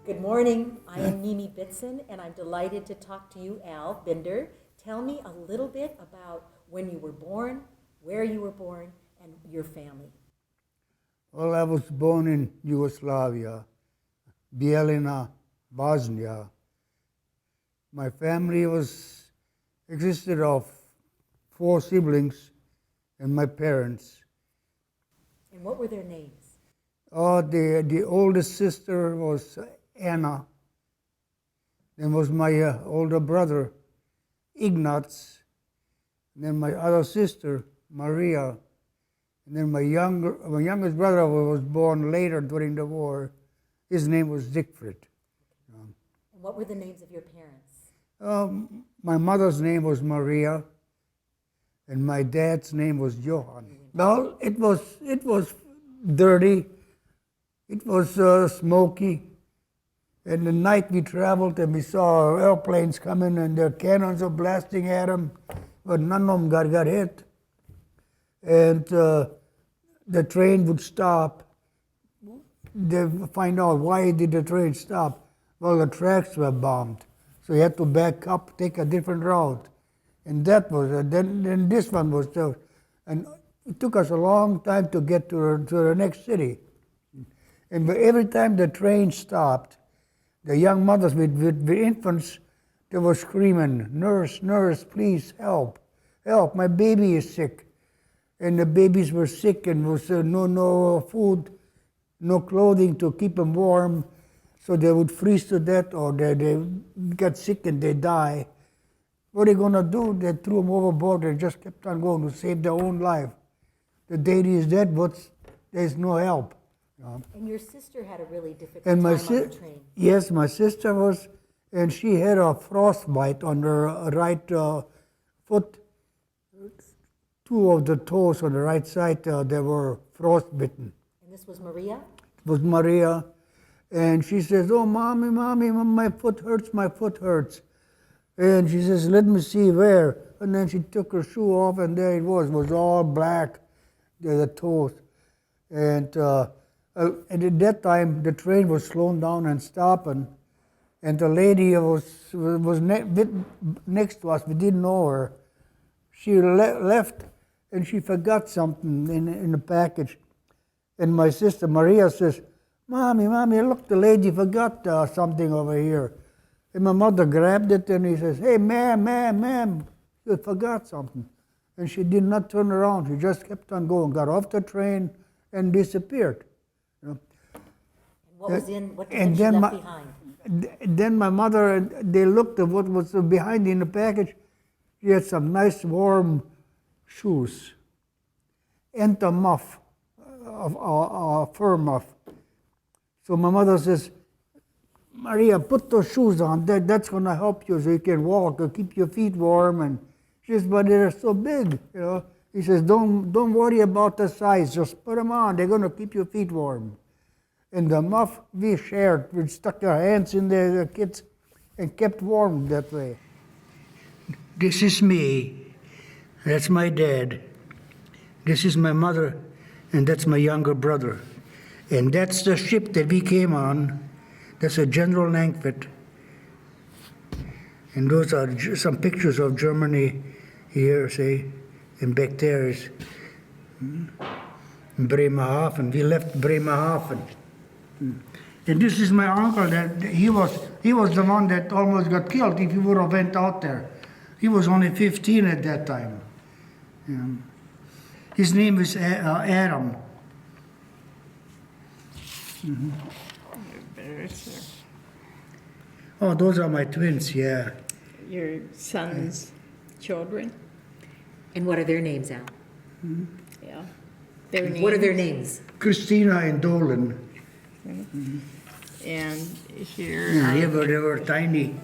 Good morning. I am Mimi Bitson, and I'm delighted to talk to you, Al Binder. Tell me a little bit about when you were born, where you were born, and your family. Well, I was born in Yugoslavia, Bijeljina, Bosnia. My family existed of 4 siblings and my parents. And what were their names? The oldest sister was Anna. Then was my older brother, Ignaz. And then my other sister, Maria. And then my youngest brother was born later during the war. His name was Siegfried. And what were the names of your parents? My mother's name was Maria, and my dad's name was Johann. Well, it was dirty. It was smoky. And the night we traveled and we saw airplanes coming and their cannons were blasting at them, but none of them got hit. And the train would stop. They find out why did the train stop. Well, the tracks were bombed, so you had to back up, take a different route. And that was then this one was there. And it took us a long time to get to the next city. And every time the train stopped, the young mothers with infants, they were screaming, "Nurse, nurse, please help, help, my baby is sick." And the babies were sick and was no food, no clothing to keep them warm. So they would freeze to death or they got sick and they die. What are they going to do? They threw them overboard. They just kept on going to save their own life. The daddy is dead, but there's no help. And your sister had a really difficult And time on the train. Yes, my sister was, and she had a frostbite on her right foot. 2 of the toes on the right side, they were frostbitten. And this was Maria? It was Maria. And she says, "Oh, mommy, my foot hurts, my foot hurts." And she says, "Let me see where." And then she took her shoe off, and there it was all black, the toes. And at that time, the train was slowing down and stopping. And the lady was next to us. We didn't know her. She left, and she forgot something in the package. And my sister Maria says, Mommy, look, the lady forgot something over here." And my mother grabbed it, and he says, "Hey, ma'am, you forgot something." And she did not turn around. She just kept on going, got off the train, and disappeared. And what was what did And she then left behind? Then my mother, they looked at what was behind in the package. She had some nice warm shoes and a muff, a fur muff. So my mother says, "Maria, put those shoes on. That's going to help you so you can walk or keep your feet warm." And she says, "But they're so big, you know." He says, don't worry about the size. Just put them on. They're going to keep your feet warm." And the muff we shared. We stuck our hands in the kids and kept warm that way. This is me. That's my dad. This is my mother, and that's my younger brother. And that's the ship that we came on. That's a General Langford. And those are some pictures of Germany here, say, and back there is Bremerhaven. We left Bremerhaven. And this is my uncle. That he was the one that almost got killed if he would have went out there. He was only 15 at that time. His name is Adam. Oh, those are my twins, yeah. Your son's children? And what are their names, Al? Yeah. Their names? What are their names? Christina and Dolan. And here Yeah, they were tiny.